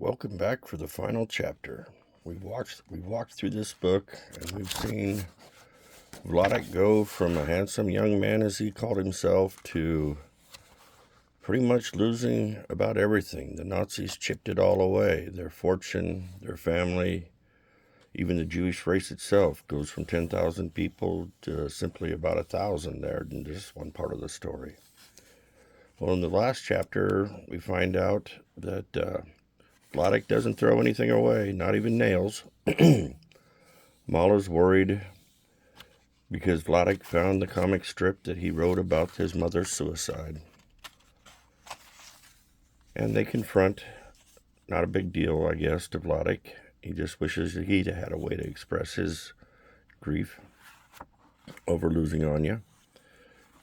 Welcome back for the final chapter. We've walked through this book, and we've seen Vladek go from a handsome young man, as he called himself, to pretty much losing about everything. The Nazis chipped it all away. Their fortune, their family, even the Jewish race itself goes from 10,000 people to simply about 1,000 there in just one part of the story. Well, in the last chapter, we find out that Vladek doesn't throw anything away, not even nails. Mala's worried because Vladek found the comic strip that he wrote about his mother's suicide. And they confront, not a big deal, I guess, to Vladek. He just wishes that he'd had a way to express his grief over losing Anya.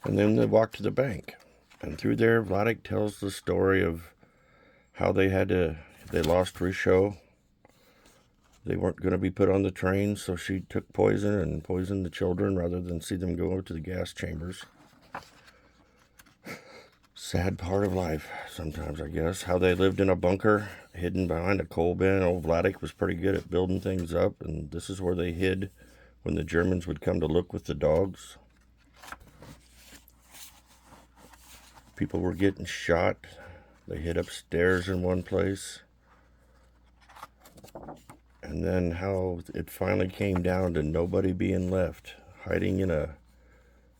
And then they walk to the bank. And through there, Vladek tells the story of how they lost Risho. They weren't going to be put on the train, so she took poison and poisoned the children rather than see them go to the gas chambers. Sad part of life sometimes, I guess. How they lived in a bunker, hidden behind a coal bin. Old Vladek was pretty good at building things up, and this is where they hid when the Germans would come to look with the dogs. People were getting shot. They hid upstairs in one place. And then how it finally came down to nobody being left, hiding in a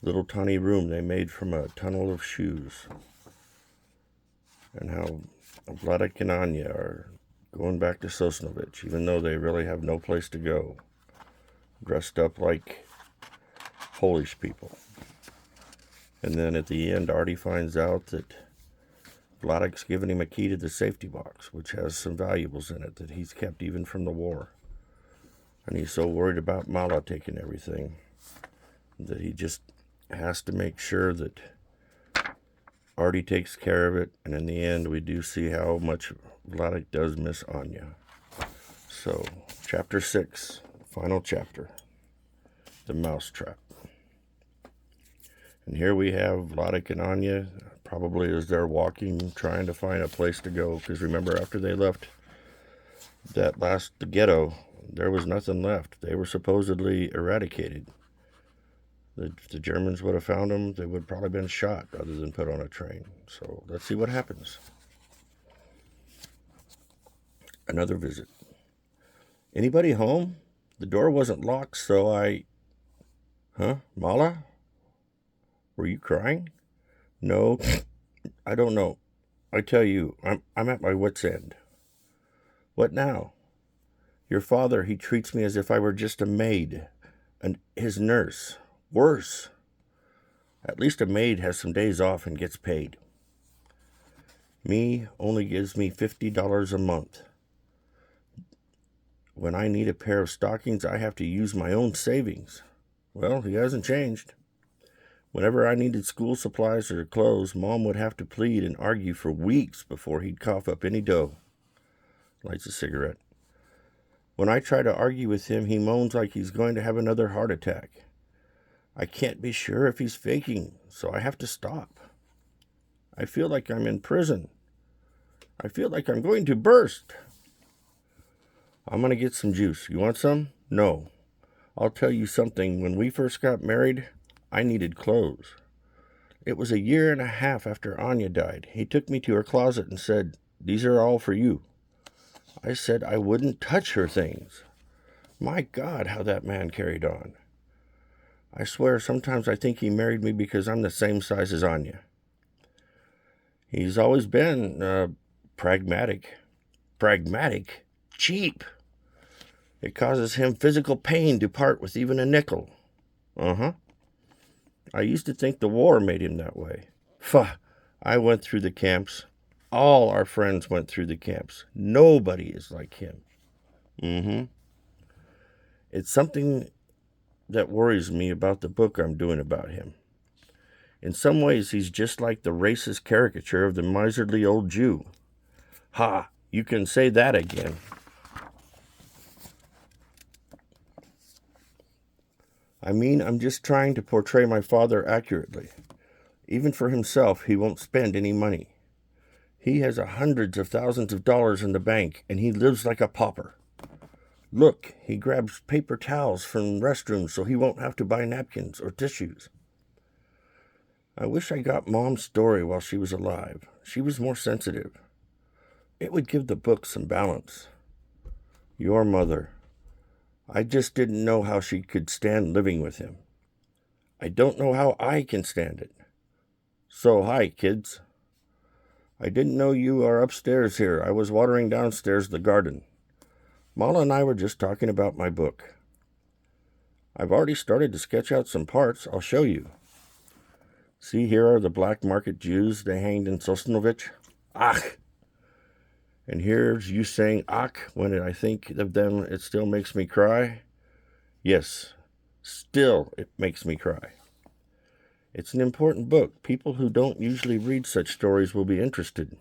little tiny room they made from a tunnel of shoes. And how Vladek and Anya are going back to Sosnowiec, even though they really have no place to go, dressed up like Polish people. And then at the end, Artie finds out that Vladek's given him a key to the safety box, which has some valuables in it that he's kept even from the war. And he's so worried about Mala taking everything that he just has to make sure that Artie takes care of it. And in the end, we do see how much Vladek does miss Anya. So, chapter 6, final chapter, the mousetrap. And here we have Vladek and Anya, probably as they're walking, trying to find a place to go. Because remember, after they left the ghetto, there was nothing left. They were supposedly eradicated. If the Germans would have found them, they would have probably been shot rather than put on a train. So let's see what happens. Another visit. Anybody home? The door wasn't locked, so Huh? Mala? Were you crying? No, I don't know. I tell you, I'm at my wit's end. What now? Your father, he treats me as if I were just a maid, and his nurse. Worse. At least a maid has some days off and gets paid. Me only gives me $50 a month. When I need a pair of stockings, I have to use my own savings. Well, he hasn't changed. Whenever I needed school supplies or clothes, Mom would have to plead and argue for weeks before he'd cough up any dough. Lights a cigarette. When I try to argue with him, he moans like he's going to have another heart attack. I can't be sure if he's faking, so I have to stop. I feel like I'm in prison. I feel like I'm going to burst. I'm going to get some juice. You want some? No. I'll tell you something. When we first got married, I needed clothes. It was 1.5 years after Anya died. He took me to her closet and said, "These are all for you." I said I wouldn't touch her things. My God, how that man carried on. I swear sometimes I think he married me because I'm the same size as Anya. He's always been pragmatic. Pragmatic? Cheap. It causes him physical pain to part with even a nickel. Uh-huh. I used to think the war made him that way. Pho, I went through the camps. All our friends went through the camps. Nobody is like him. It's something that worries me about the book I'm doing about him. In some ways, he's just like the racist caricature of the miserly old Jew. Ha, you can say that again. I mean, I'm just trying to portray my father accurately. Even for himself, he won't spend any money. He has hundreds of thousands of dollars in the bank, and he lives like a pauper. Look, he grabs paper towels from restrooms so he won't have to buy napkins or tissues. I wish I got Mom's story while she was alive. She was more sensitive. It would give the book some balance. Your mother. I just didn't know how she could stand living with him. I don't know how I can stand it. So, hi, kids. I didn't know you are upstairs here. I was watering downstairs the garden. Mala and I were just talking about my book. I've already started to sketch out some parts. I'll show you. See, here are the black market Jews they hanged in Sosnowiec. Ach! And here's you saying ach when I think of them, it still makes me cry. Yes, still it makes me cry. It's an important book. People who don't usually read such stories will be interested.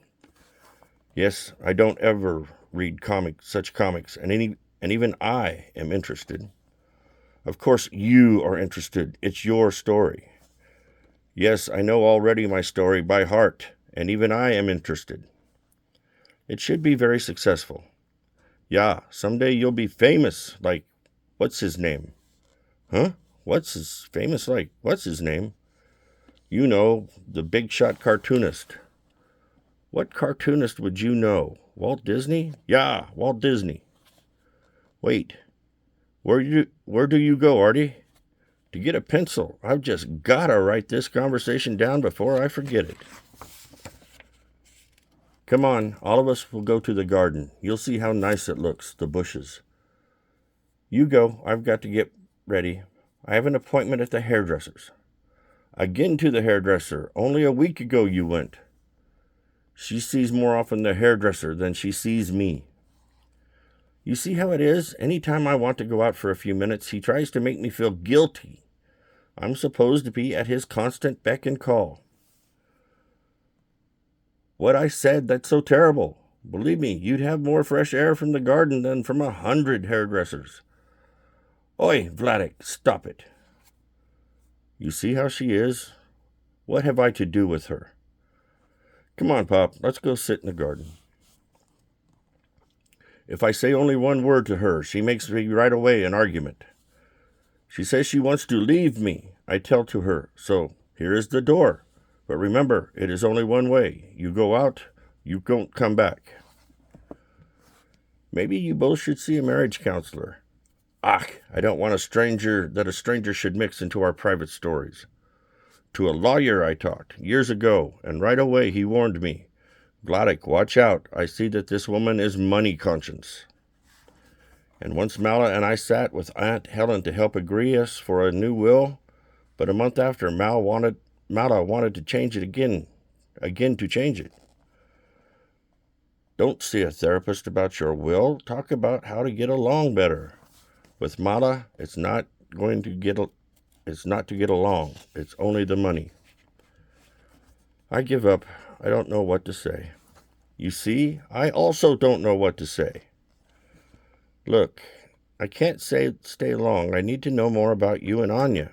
Yes, I don't ever read such comics, and even I am interested. Of course you are interested. It's your story. Yes, I know already my story by heart, and even I am interested. It should be very successful. Yeah, someday you'll be famous, like, what's his name? Huh? What's his name? You know, the big shot cartoonist. What cartoonist would you know? Walt Disney? Yeah, Walt Disney. Wait, where do you go, Artie? To get a pencil. I've just gotta write this conversation down before I forget it. Come on, all of us will go to the garden. You'll see how nice it looks, the bushes. You go, I've got to get ready. I have an appointment at the hairdresser's. Again to the hairdresser. Only a week ago you went. She sees more often the hairdresser than she sees me. You see how it is? Any time I want to go out for a few minutes, he tries to make me feel guilty. I'm supposed to be at his constant beck and call. What I said, that's so terrible. Believe me, you'd have more fresh air from the garden than from 100 hairdressers. Oi, Vladek, stop it. You see how she is? What have I to do with her? Come on, Pop, let's go sit in the garden. If I say only one word to her, she makes me right away an argument. She says she wants to leave me. I tell to her, so here is the door. But remember, it is only one way. You go out, you don't come back. Maybe you both should see a marriage counselor. Ach, I don't want a stranger should mix into our private stories. To a lawyer I talked years ago, and right away he warned me. Vladek, watch out. I see that this woman is money conscious. And once Mala and I sat with Aunt Helen to help agree us for a new will, but a month after, Mala wanted to change it again to change it. Don't see a therapist about your will. Talk about how to get along better. With Mala, it's not to get along. It's only the money. I give up. I don't know what to say. You see, I also don't know what to say. Look, I can't stay long. I need to know more about you and Anya.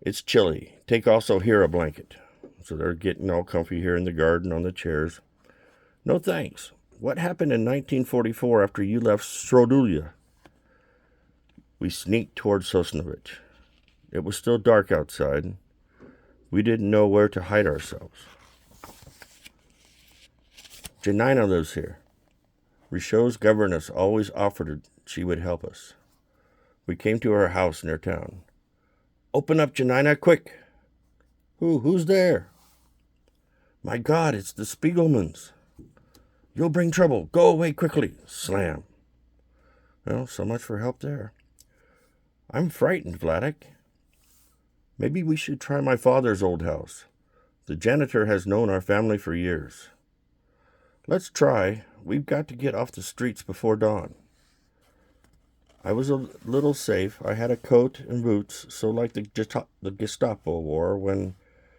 It's chilly. Take also here a blanket. So they're getting all comfy here in the garden on the chairs. No thanks. What happened in 1944 after you left Strodulia? We sneaked toward Sosnowiec. It was still dark outside. We didn't know where to hide ourselves. Janina lives here. Richaud's governess always offered she would help us. We came to her house near town. Open up, Janina, quick. Who's there? My God, it's the Spiegelmans. You'll bring trouble. Go away quickly. Slam. Well, so much for help there. I'm frightened, Vladek. Maybe we should try my father's old house. The janitor has known our family for years. Let's try. We've got to get off the streets before dawn. I was a little safe. I had a coat and boots, so like the Gestapo wore when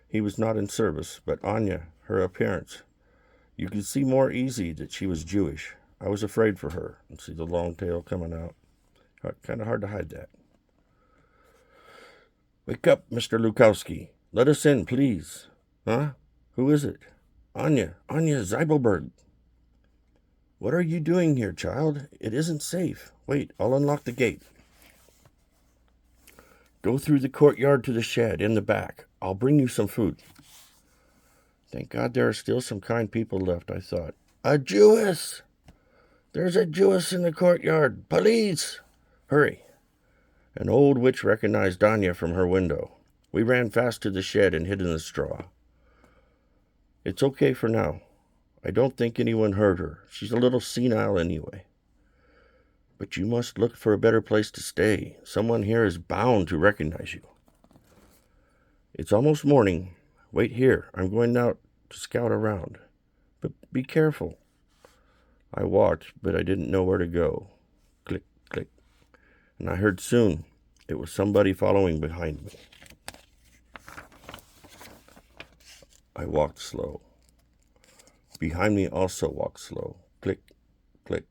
he was not in service. But Anya, her appearance, you could see more easy that she was Jewish. I was afraid for her. And see the long tail coming out. Kind of hard to hide that. Wake up, Mr. Lukowski. Let us in, please. Huh? Who is it? Anya Zeibelberg. What are you doing here, child? It isn't safe. Wait, I'll unlock the gate. Go through the courtyard to the shed in the back. I'll bring you some food. Thank God there are still some kind people left, I thought. A Jewess! There's a Jewess in the courtyard. Police! Hurry. An old witch recognized Anya from her window. We ran fast to the shed and hid in the straw. It's okay for now. I don't think anyone heard her. She's a little senile anyway. But you must look for a better place to stay. Someone here is bound to recognize you. It's almost morning. Wait here. I'm going out to scout around. But be careful. I walked, but I didn't know where to go. Click, click. And I heard soon it was somebody following behind me. I walked slow. Behind me also walked slow. Click, click.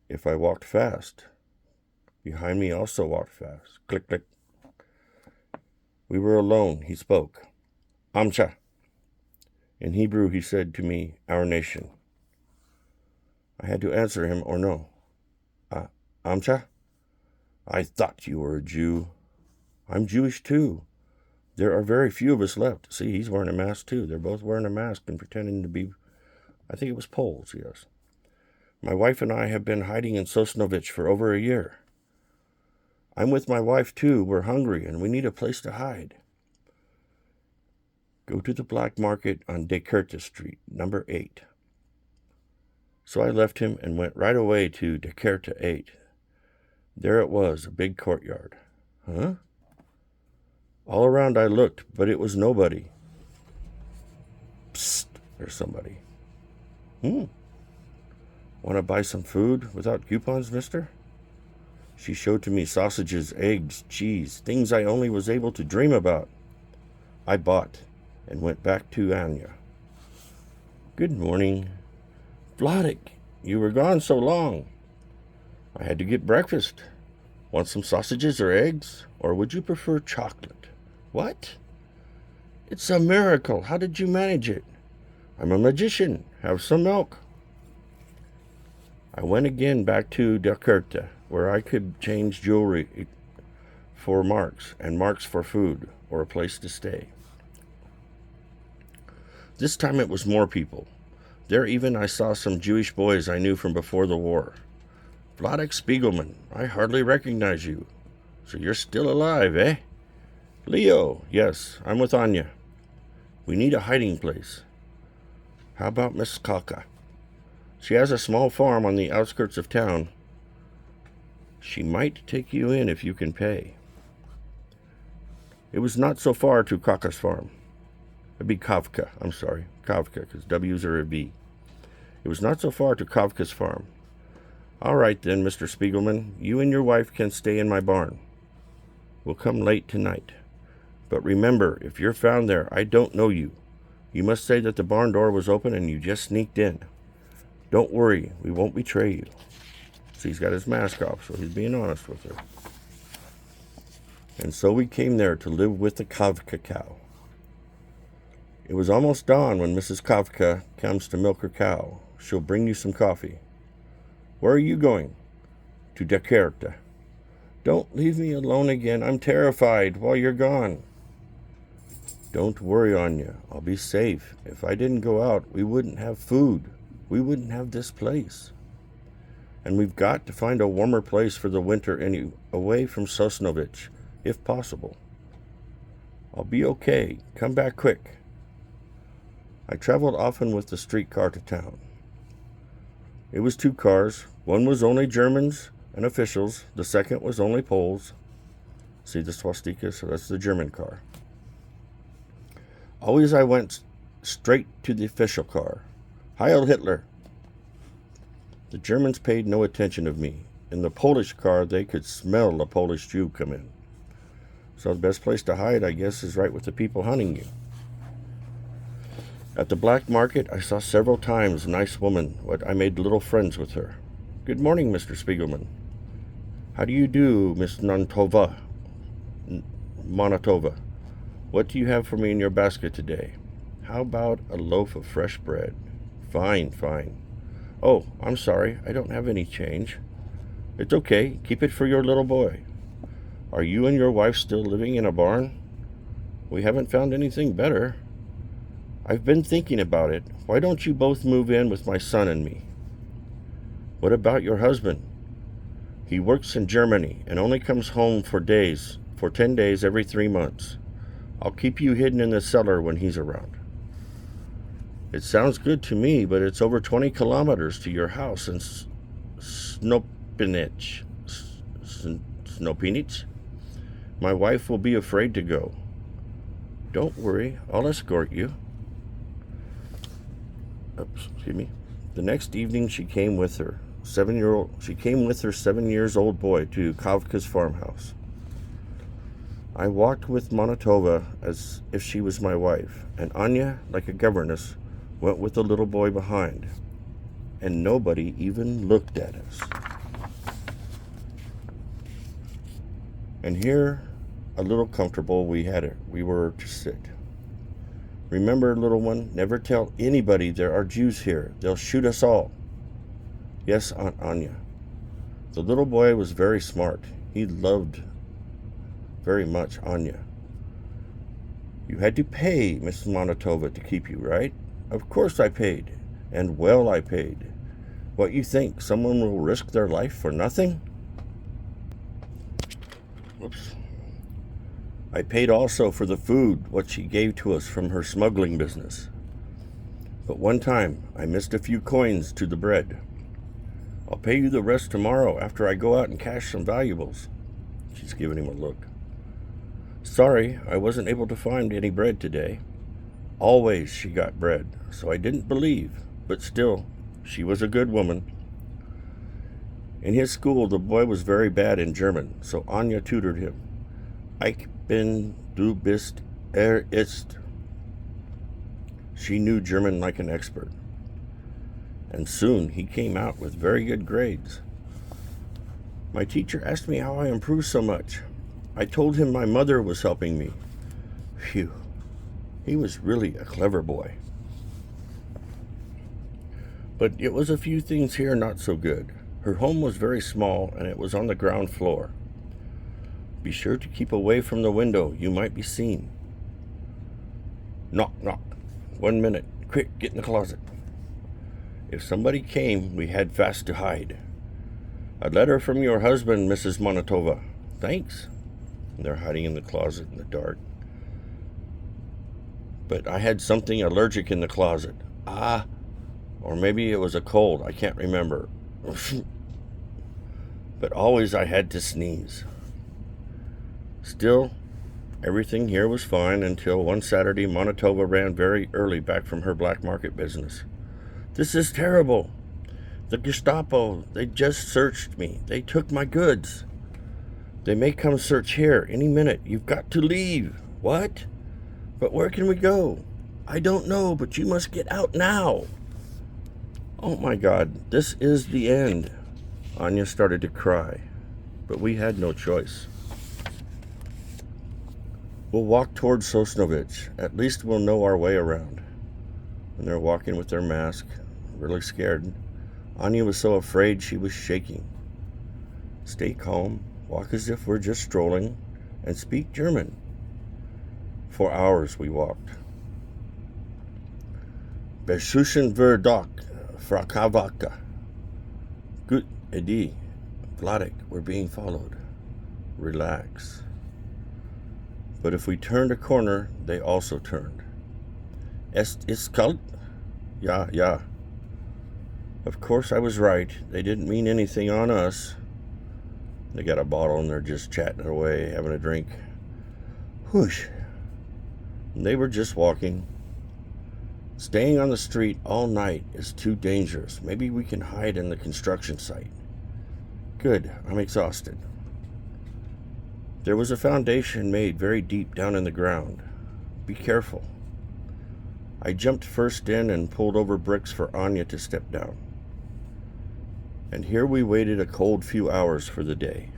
If I walked fast, behind me also walked fast. Click, click. We were alone. He spoke. Amcha. In Hebrew, he said to me, our nation. I had to answer him or no. Amcha? I thought you were a Jew. I'm Jewish too. There are very few of us left. See, he's wearing a mask too. They're both wearing a mask and pretending to be, I think it was Poles, yes. My wife and I have been hiding in Sosnowiec for over a year. I'm with my wife too. We're hungry and we need a place to hide. Go to the black market on Dekerta Street, number 8. So I left him and went right away to Dekerta 8. There it was, a big courtyard. Huh? All around I looked, but it was nobody. Psst, there's somebody. Want to buy some food without coupons, mister? She showed to me sausages, eggs, cheese, things I only was able to dream about. I bought and went back to Anya. Good morning. Vladek, you were gone so long. I had to get breakfast. Want some sausages or eggs? Or would you prefer chocolate? What? It's a miracle. How did you manage it? I'm a magician. Have some milk. I went again back to Dekerta, where I could change jewelry for marks and marks for food or a place to stay. This time it was more people. There even I saw some Jewish boys I knew from before the war. Vladek Spiegelman, I hardly recognize you. So you're still alive, eh? Leo, yes, I'm with Anya. We need a hiding place. How about Miss Kaka? She has a small farm on the outskirts of town. She might take you in if you can pay. It was not so far to Kaka's farm. It'd be Kavka, I'm sorry, Kavka, because W's are a V. It was not so far to Kavka's farm. All right then, Mr. Spiegelman, you and your wife can stay in my barn. We'll come late tonight. But remember, if you're found there, I don't know you. You must say that the barn door was open and you just sneaked in. Don't worry, we won't betray you. See, he's got his mask off, so he's being honest with her. And so we came there to live with the Kavka cow. It was almost dawn when Mrs. Kavka comes to milk her cow. She'll bring you some coffee. Where are you going? To Dekerta. Don't leave me alone again. I'm terrified while you're gone. Don't worry, Anya. I'll be safe. If I didn't go out, we wouldn't have food. We wouldn't have this place. And we've got to find a warmer place for the winter away from Sosnowiec, if possible. I'll be okay. Come back quick. I traveled often with the streetcar to town. It was 2 cars. One was only Germans and officials. The second was only Poles. See the swastika? So that's the German car. Always I went straight to the official car. Heil Hitler. The Germans paid no attention of me. In the Polish car, they could smell a Polish Jew come in. So the best place to hide, I guess, is right with the people hunting you. At the black market, I saw several times a nice woman. I made little friends with her. Good morning, Mr. Spiegelman. How do you do, Miss Monatova? What do you have for me in your basket today? How about a loaf of fresh bread? Fine, fine. Oh, I'm sorry, I don't have any change. It's okay, keep it for your little boy. Are you and your wife still living in a barn? We haven't found anything better. I've been thinking about it. Why don't you both move in with my son and me? What about your husband? He works in Germany and only comes home for 10 days every 3 months. I'll keep you hidden in the cellar when he's around. It sounds good to me, but it's over 20 kilometers to your house in Sosnowiec. Sosnowiec? My wife will be afraid to go. Don't worry, I'll escort you. Excuse me. The next evening she came with her 7 years old boy to Kavka's farmhouse. I walked with Monotova as if she was my wife, and Anya, like a governess, went with the little boy behind, and nobody even looked at us. And here, a little comfortable, we were to sit. Remember, little one, never tell anybody there are Jews here. They'll shoot us all. Yes, Aunt Anya. The little boy was very smart. He loved very much Anya. You had to pay Mrs. Monotova to keep you, right? Of course I paid, and well I paid. What you think, someone will risk their life for nothing? Whoops. I paid also for the food, what she gave to us from her smuggling business. But one time, I missed a few coins to the bread. I'll pay you the rest tomorrow after I go out and cash some valuables. She's giving him a look. Sorry, I wasn't able to find any bread today. Always she got bread, so I didn't believe, but still, she was a good woman. In his school, the boy was very bad in German, so Anya tutored him. Ich bin, du bist, ist. She knew German like an expert. And soon he came out with very good grades. My teacher asked me how I improved so much. I told him my mother was helping me. Phew, he was really a clever boy. But it was a few things here not so good. Her home was very small and it was on the ground floor. Be sure to keep away from the window, you might be seen. Knock, knock. 1 minute. Quick, get in the closet. If somebody came, we had fast to hide. A letter from your husband, Mrs. Monotova. Thanks. And they're hiding in the closet in the dark. But I had something allergic in the closet. Or maybe it was a cold, I can't remember. But always I had to sneeze. Still, everything here was fine until one Saturday Monotova ran very early back from her black market business. This is terrible. The Gestapo, they just searched me. They took my goods. They may come search here any minute. You've got to leave. What? But where can we go? I don't know, but you must get out now. Oh my God, this is the end. Anya started to cry, but we had no choice. We'll walk towards Sosnowiec. At least we'll know our way around. And they're walking with their mask, really scared. Anya was so afraid she was shaking. Stay calm, walk as if we're just strolling, and speak German. For hours we walked. Besuchen wir doch, Frau Kavaka. Gut idee. Vladek, we're being followed. Relax. But if we turned a corner, they also turned. Es ist kalt? Ja, ja. Of course I was right. They didn't mean anything on us. They got a bottle and they're just chatting away, having a drink. Whoosh. And they were just walking. Staying on the street all night is too dangerous. Maybe we can hide in the construction site. Good, I'm exhausted. There was a foundation made very deep down in the ground. Be careful. I jumped first in and pulled over bricks for Anya to step down. And here we waited a cold few hours for the day.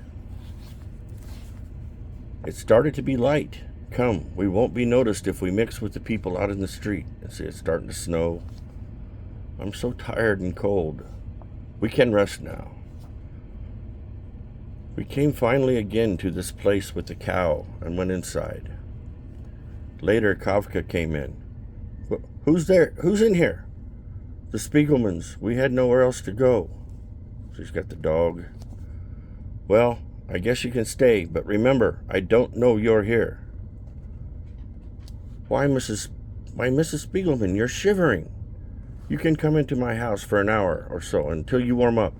It started to be light. Come, we won't be noticed if we mix with the people out in the street. And see, it's starting to snow. I'm so tired and cold. We can rest now. We came finally again to this place with the cow and went inside. Later, Kafka came in. Who's there? Who's in here? The Spiegelmans. We had nowhere else to go. She's got the dog. Well, I guess you can stay, but remember, I don't know you're here. Why, Mrs. Spiegelman, you're shivering. You can come into my house for an hour or so until you warm up.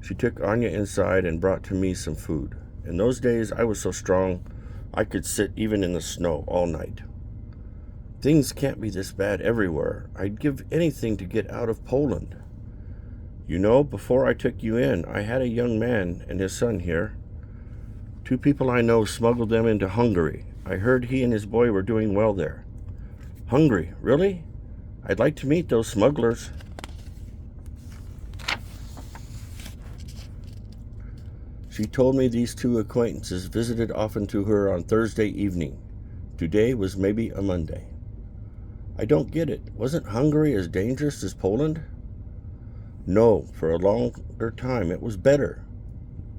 She took Anya inside and brought to me some food. In those days, I was so strong, I could sit even in the snow all night. Things can't be this bad everywhere. I'd give anything to get out of Poland. You know, before I took you in, I had a young man and his son here. 2 people I know smuggled them into Hungary. I heard he and his boy were doing well there. Hungary, really? I'd like to meet those smugglers. She told me these 2 acquaintances visited often to her on Thursday evening. Today was maybe a Monday. I don't get it. Wasn't Hungary as dangerous as Poland? No, for a longer time it was better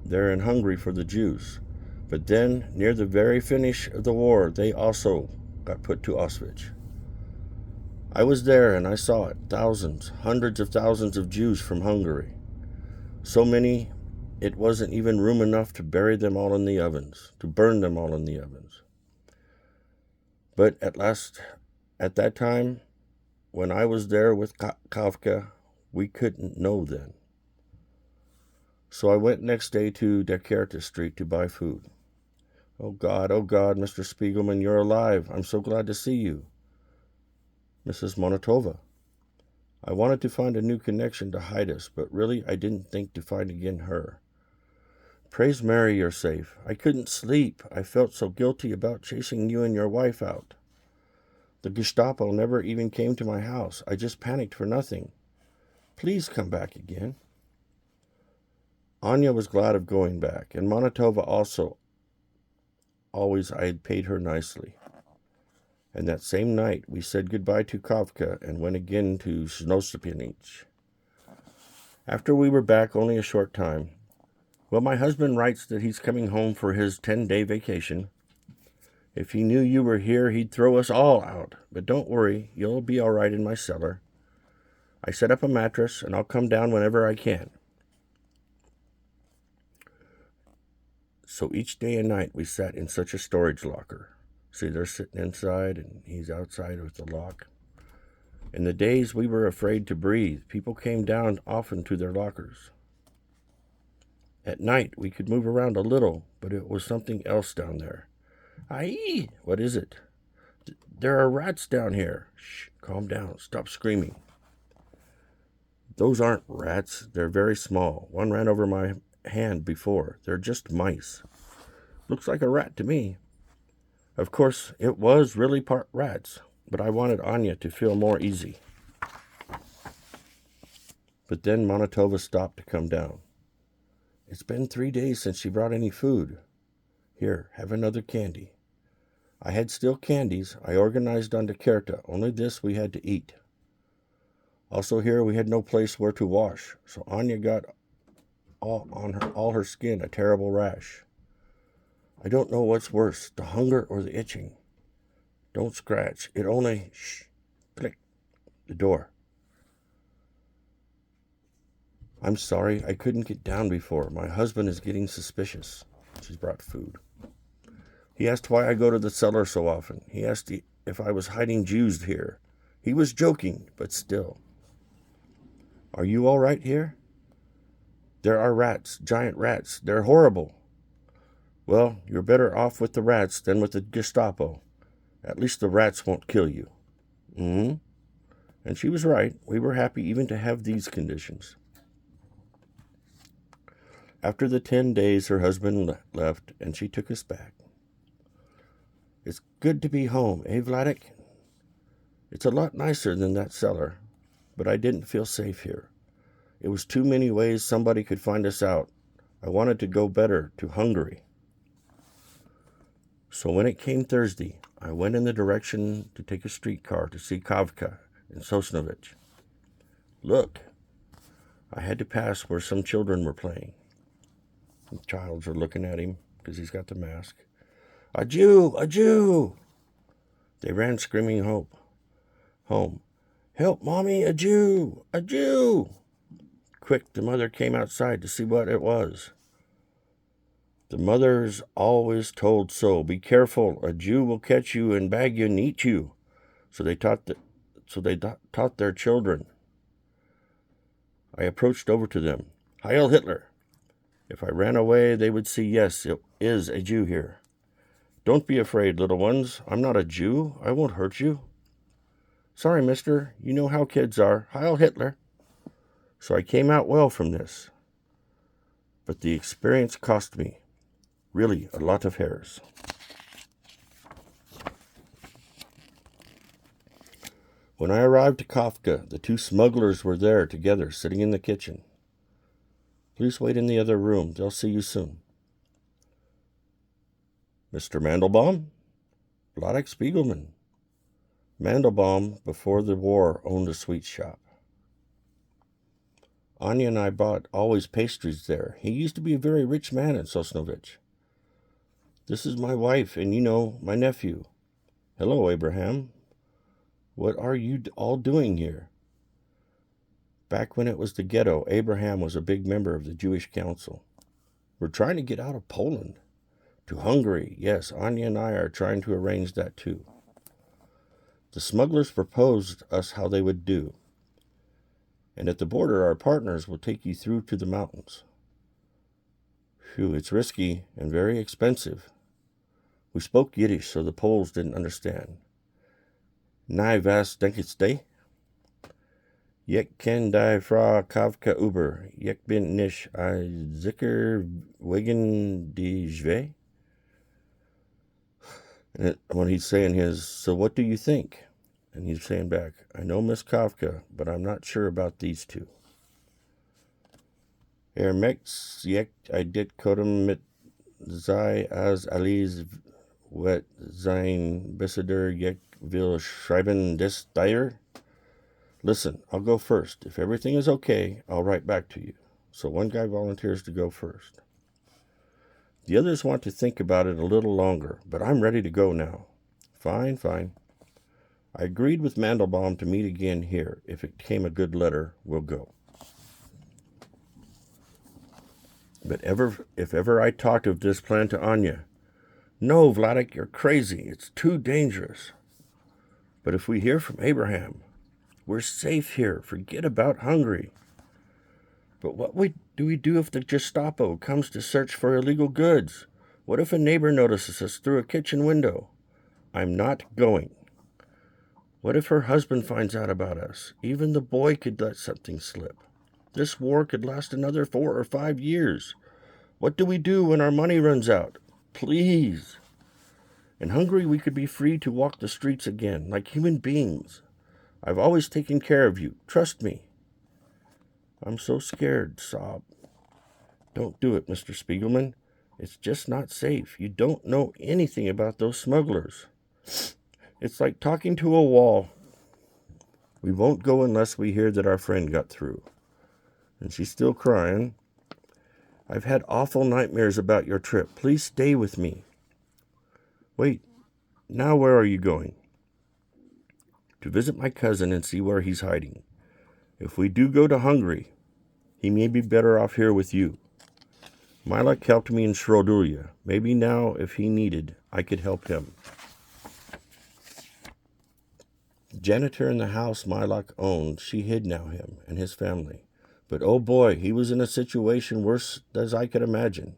there in Hungary for the Jews. But then, near the very finish of the war, they also got put to Auschwitz. I was there and I saw it. Thousands, hundreds of thousands of Jews from Hungary. So many, it wasn't even room enough to bury them all in the ovens, to burn them all in the ovens. But at that time, when I was there with Kafka, we couldn't know then. So I went next day to Descartes Street to buy food. Oh God, Mr. Spiegelman, you're alive. I'm so glad to see you. Mrs. Monotova. I wanted to find a new connection to hide us, but really I didn't think to find again her. Praise Mary, you're safe. I couldn't sleep. I felt so guilty about chasing you and your wife out. The Gestapo never even came to my house. I just panicked for nothing. Please come back again. Anya was glad of going back, and Monotova also. Always I had paid her nicely. And that same night we said goodbye to Kafka and went again to Sosnowiec. After we were back only a short time, well, my husband writes that he's coming home for his 10-day vacation. If he knew you were here, he'd throw us all out. But don't worry, you'll be all right in my cellar. I set up a mattress, and I'll come down whenever I can. So each day and night we sat in such a storage locker. See, they're sitting inside, and he's outside with the lock. In the days we were afraid to breathe, people came down often to their lockers. At night we could move around a little, but it was something else down there. Aye, what is it? There are rats down here. Shh, calm down, stop screaming. Those aren't rats, they're very small. One ran over my hand before. They're just mice. Looks like a rat to me. Of course, it was really part rats, but I wanted Anya to feel more easy. But then Monotova stopped to come down. It's been 3 days since she brought any food. Here, have another candy. I had still candies. I organized on Descartes. Only this we had to eat. Also here we had no place where to wash, so Anya got all her skin a terrible rash. I don't know what's worse, the hunger or the itching. Don't scratch. It only... Shh. Click. The door. I'm sorry, I couldn't get down before. My husband is getting suspicious. She's brought food. He asked why I go to the cellar so often. He asked if I was hiding Jews here. He was joking, but still. Are you all right here? There are rats, giant rats. They're horrible. Well, you're better off with the rats than with the Gestapo. At least the rats won't kill you. And she was right. We were happy even to have these conditions. After the 10 days, her husband left, and she took us back. It's good to be home, eh, Vladek? It's a lot nicer than that cellar, but I didn't feel safe here. It was too many ways somebody could find us out. I wanted to go better to Hungary. So when it came Thursday, I went in the direction to take a streetcar to see Kavka in Sosnowiec. Look, I had to pass where some children were playing. The childs are looking at him because he's got the mask. A Jew! A Jew! They ran screaming home. Help, Mommy, a Jew! A Jew! Quick, the mother came outside to see what it was. The mother's always told so. Be careful, a Jew will catch you and bag you and eat you. So they taught their children. I approached over to them. Heil Hitler! If I ran away, they would see, yes, it is a Jew here. Don't be afraid, little ones. I'm not a Jew. I won't hurt you. Sorry, mister. You know how kids are. Heil Hitler. So I came out well from this. But the experience cost me, really, a lot of hairs. When I arrived at Kafka, the two smugglers were there together, sitting in the kitchen. Please wait in the other room. They'll see you soon. Mr. Mandelbaum? Vladek Spiegelman. Mandelbaum, before the war, owned a sweet shop. Anya and I bought always pastries there. He used to be a very rich man in Sosnowiec. This is my wife and, my nephew. Hello, Abraham. What are you all doing here? Back when it was the ghetto, Abraham was a big member of the Jewish Council. We're trying to get out of Poland. To Hungary, yes, Anya and I are trying to arrange that too. The smugglers proposed us how they would do. And at the border, our partners will take you through to the mountains. Phew, it's risky and very expensive. We spoke Yiddish, so the Poles didn't understand. Nai was denkst du? Ich kenn die Frau Kavka über. Ich bin nicht sicher wegen die Schwä. And when he's saying so what do you think? And he's saying back, I know Miss Kafka, but I'm not sure about these two. Merkt, I did kodem mit sei as Alice wet sein Besider ich will schreiben des dir. Listen, I'll go first. If everything is okay, I'll write back to you. So one guy volunteers to go first. The others want to think about it a little longer, but I'm ready to go now. Fine. I agreed with Mandelbaum to meet again here. If it came a good letter, we'll go. But if ever I talked of this plan to Anya, no, Vladek, you're crazy. It's too dangerous. But if we hear from Abraham, we're safe here. Forget about Hungary. But what do we do if the Gestapo comes to search for illegal goods? What if a neighbor notices us through a kitchen window? I'm not going. What if her husband finds out about us? Even the boy could let something slip. This war could last another 4 or 5 years. What do we do when our money runs out? Please. In Hungary, we could be free to walk the streets again, like human beings. I've always taken care of you. Trust me. I'm so scared, sob. Don't do it, Mr. Spiegelman. It's just not safe. You don't know anything about those smugglers. It's like talking to a wall. We won't go unless we hear that our friend got through. And she's still crying. I've had awful nightmares about your trip. Please stay with me. Wait, now where are you going? To visit my cousin and see where he's hiding. If we do go to Hungary, he may be better off here with you. Milak helped me in Shrodulia. Maybe now, if he needed, I could help him. The janitor in the house Milak owned, she hid now him and his family. But oh boy, he was in a situation worse as I could imagine.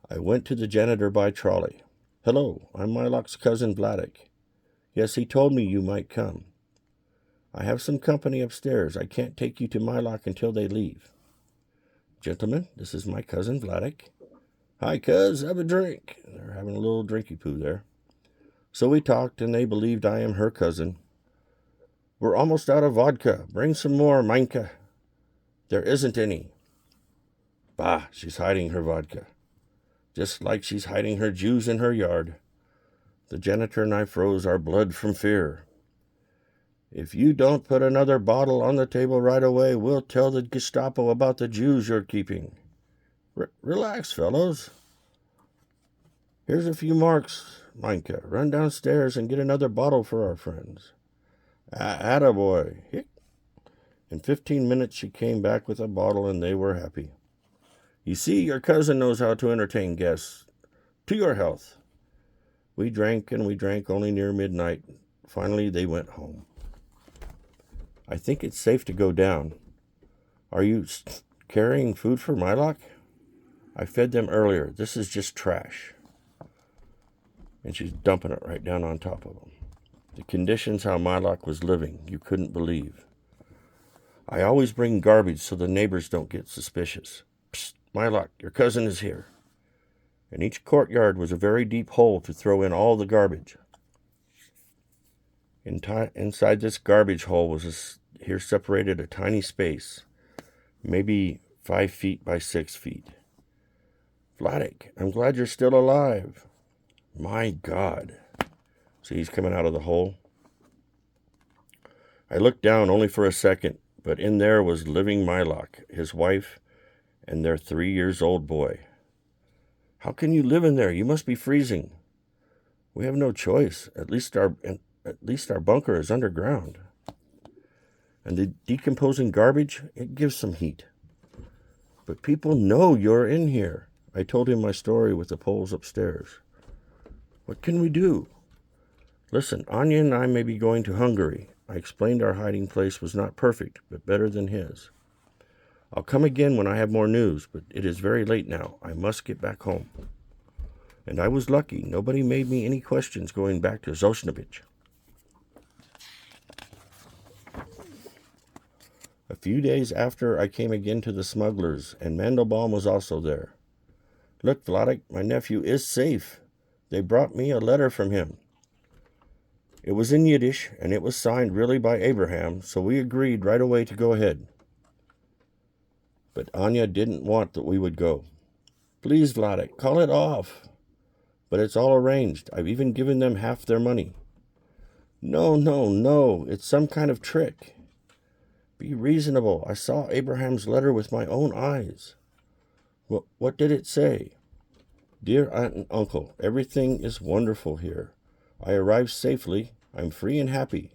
I went to the janitor by trolley. Hello, I'm Milak's cousin Vladek. Yes, he told me you might come. I have some company upstairs. I can't take you to Milak until they leave. Gentlemen, this is my cousin Vladek. Hi, cuz, have a drink. They're having a little drinky poo there. So we talked, and they believed I am her cousin. We're almost out of vodka. Bring some more, Minka. There isn't any. Bah, she's hiding her vodka. just like she's hiding her Jews in her yard. The janitor and I froze our blood from fear. If you don't put another bottle on the table right away, we'll tell the Gestapo about the Jews you're keeping. Relax, fellows. Here's a few marks, Meinke. Run downstairs and get another bottle for our friends. Attaboy. Hick. In 15 minutes she came back with a bottle, and they were happy. You see, your cousin knows how to entertain guests. To your health. We drank and we drank only near midnight. Finally, they went home. I think it's safe to go down. Are you carrying food for Mylok? I fed them earlier. This is just trash. And she's dumping it right down on top of them. The conditions how Mylok was living, you couldn't believe. I always bring garbage so the neighbors don't get suspicious. Psst, Mylok, your cousin is here. In each courtyard was a very deep hole to throw in all the garbage. Inside this garbage hole was here separated a tiny space, maybe 5 feet by 6 feet. Vladek, I'm glad you're still alive. My God. See, he's coming out of the hole. I looked down only for a second, but in there was living Mylok, his wife, and their 3-year-old boy. How can you live in there? You must be freezing. We have no choice. At least our bunker is underground. And the decomposing garbage, it gives some heat. But people know you're in here. I told him my story with the Poles upstairs. What can we do? Listen, Anya and I may be going to Hungary. I explained our hiding place was not perfect, but better than his. I'll come again when I have more news, but it is very late now. I must get back home. And I was lucky. Nobody made me any questions going back to Sosnowiec. A few days after, I came again to the smugglers, and Mandelbaum was also there. Look, Vladek, my nephew is safe. They brought me a letter from him. It was in Yiddish, and it was signed really by Abraham, so we agreed right away to go ahead. But Anya didn't want that we would go. Please, Vladek, call it off. But it's all arranged. I've even given them half their money. No. It's some kind of trick. Be reasonable. I saw Abraham's letter with my own eyes. What did it say? Dear Aunt and Uncle, everything is wonderful here. I arrived safely. I'm free and happy.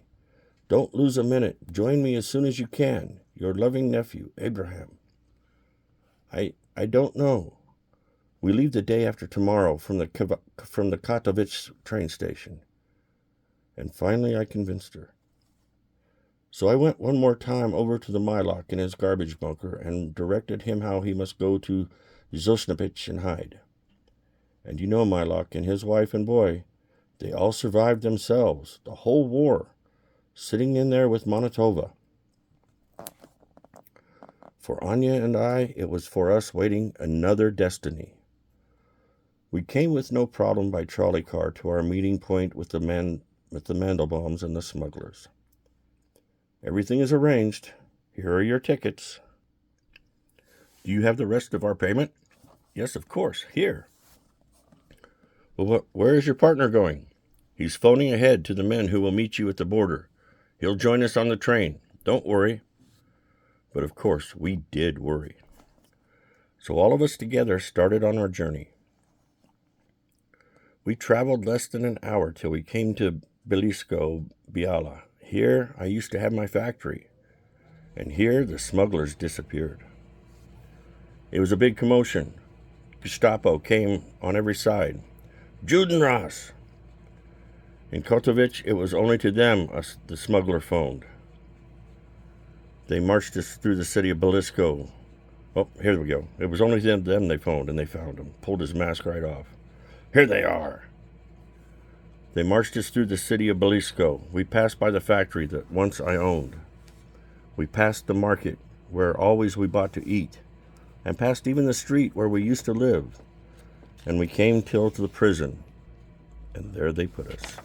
Don't lose a minute. Join me as soon as you can. Your loving nephew, Abraham. I don't know. We leave the day after tomorrow from the Katowice train station. And finally I convinced her. So I went one more time over to the Mylok in his garbage bunker and directed him how he must go to Sosnowiec and hide. And you know Mylok and his wife and boy, they all survived themselves, the whole war, sitting in there with Manitoba. For Anya and I, it was for us waiting another destiny. We came with no problem by trolley car to our meeting point with the Mandelbaums and the smugglers. Everything is arranged. Here are your tickets. Do you have the rest of our payment? Yes, of course. Here. Well, where is your partner going? He's phoning ahead to the men who will meet you at the border. He'll join us on the train. Don't worry. But of course, we did worry. So all of us together started on our journey. We traveled less than an hour till we came to Bielisko Biala. Here I used to have my factory, and here the smugglers disappeared. It was a big commotion. Gestapo came on every side. Judenras! In Katowice, it was only to them the smuggler phoned. They marched us through the city of Bielisko. Oh, here we go. It was only them they phoned, and they found him. Pulled his mask right off. Here they are. They marched us through the city of Bielisko. We passed by the factory that once I owned. We passed the market, where always we bought to eat, and passed even the street where we used to live. And we came till to the prison, and there they put us.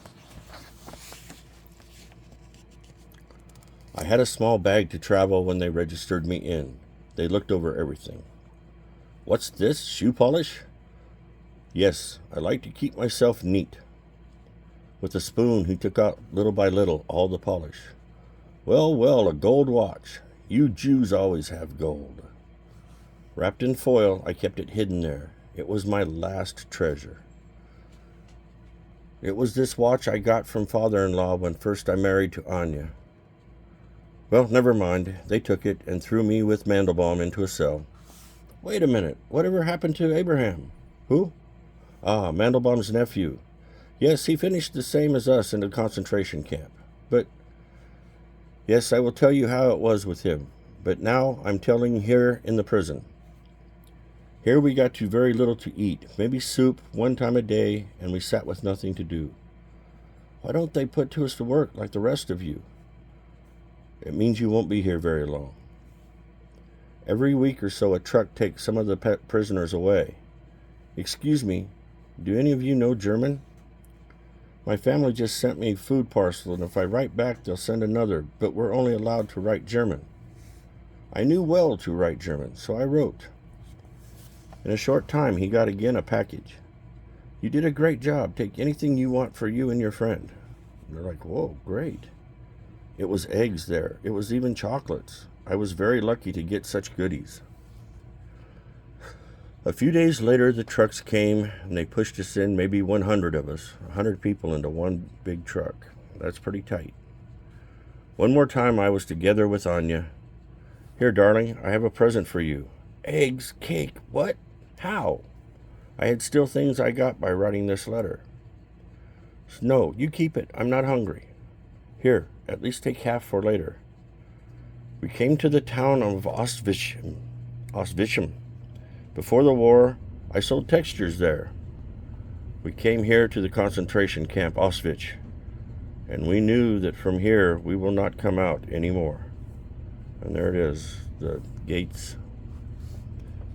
I had a small bag to travel when they registered me in. They looked over everything. What's this, shoe polish? Yes, I like to keep myself neat. With a spoon he took out little by little all the polish. Well, well, a gold watch. You Jews always have gold. Wrapped in foil, I kept it hidden there. It was my last treasure. It was this watch I got from father-in-law when first I married to Anya. Well, never mind. They took it and threw me with Mandelbaum into a cell. Wait a minute. Whatever happened to Abraham? Who? Ah, Mandelbaum's nephew. Yes, he finished the same as us in the concentration camp. But, yes, I will tell you how it was with him. But now I'm telling here in the prison. Here we got to very little to eat, maybe soup one time a day, and we sat with nothing to do. Why don't they put us to work like the rest of you? It means you won't be here very long. Every week or so a truck takes some of the prisoners away. Excuse me, do any of you know German? My family just sent me food parcel, and if I write back they'll send another, but we're only allowed to write German. I knew well to write German, so I wrote. In a short time he got again a package. You did a great job. Take anything you want for you and your friend. And they're like, whoa, great. It was eggs there. It was even chocolates. I was very lucky to get such goodies. A few days later, the trucks came, and they pushed us in, maybe 100 of us, 100 people into one big truck. That's pretty tight. One more time, I was together with Anya. Here, darling, I have a present for you. Eggs, cake, what? How? I had still things I got by writing this letter. No, you keep it. I'm not hungry. Here, at least take half for later. We came to the town of Auschwitz. Before the war, I sold textures there. We came here to the concentration camp Auschwitz, and we knew that from here we will not come out anymore. And there it is, the gates.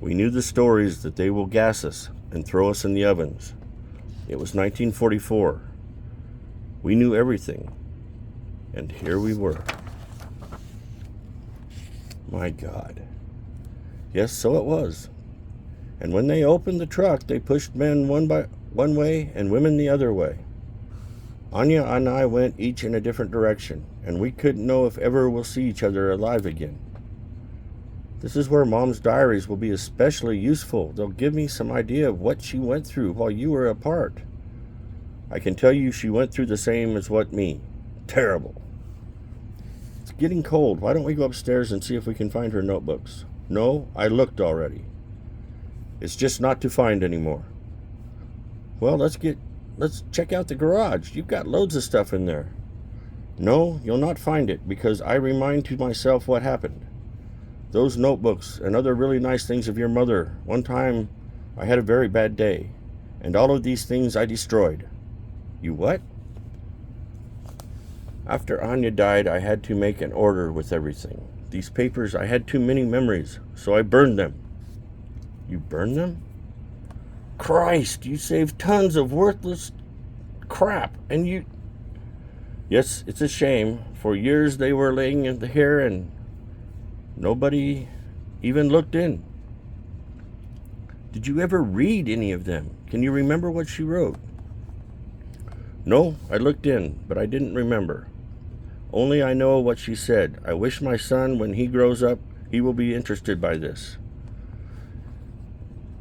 We knew the stories that they will gas us and throw us in the ovens. It was 1944. We knew everything. And here we were. My God. Yes, so it was. And when they opened the truck, they pushed men one way and women the other way. Anya and I went each in a different direction, and we couldn't know if ever we'll see each other alive again. This is where Mom's diaries will be especially useful. They'll give me some idea of what she went through while you were apart. I can tell you she went through the same as what me. Terrible. It's getting cold. Why don't we go upstairs and see if we can find her notebooks? No, I looked already. It's just not to find anymore. Well, let's check out the garage. You've got loads of stuff in there. No, you'll not find it because I remind to myself what happened. Those notebooks and other really nice things of your mother. One time I had a very bad day, and all of these things I destroyed. You what? After Anya died, I had to make an order with everything. These papers, I had too many memories, so I burned them. You burned them? Christ, you saved tons of worthless crap, and you... Yes, it's a shame. For years they were laying in here and nobody even looked in. Did you ever read any of them? Can you remember what she wrote? No, I looked in, but I didn't remember. Only I know what she said. I wish my son, when he grows up, he will be interested by this.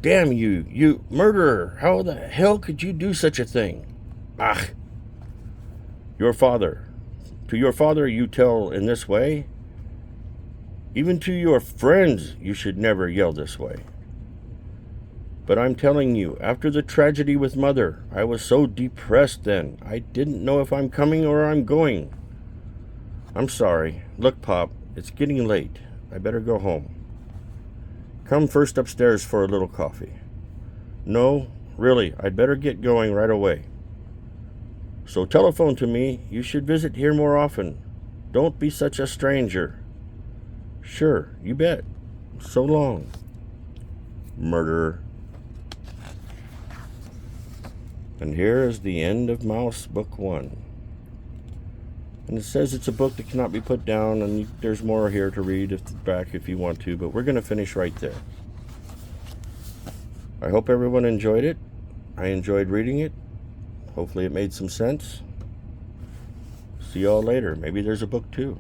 Damn you, you murderer! How the hell could you do such a thing? Ah! Your father. To your father you tell in this way? Even to your friends you should never yell this way. But I'm telling you, after the tragedy with Mother, I was so depressed then. I didn't know if I'm coming or I'm going. I'm sorry. Look, Pop, it's getting late. I better go home. Come first upstairs for a little coffee. No, really, I'd better get going right away. So telephone to me. You should visit here more often. Don't be such a stranger. Sure, you bet. So long. Murderer. And here is the end of Mouse Book 1. And it says it's a book that cannot be put down, and there's more here to read back if you want to, but we're going to finish right there. I hope everyone enjoyed it. I enjoyed reading it. Hopefully it made some sense. See y'all later. Maybe there's a book 2.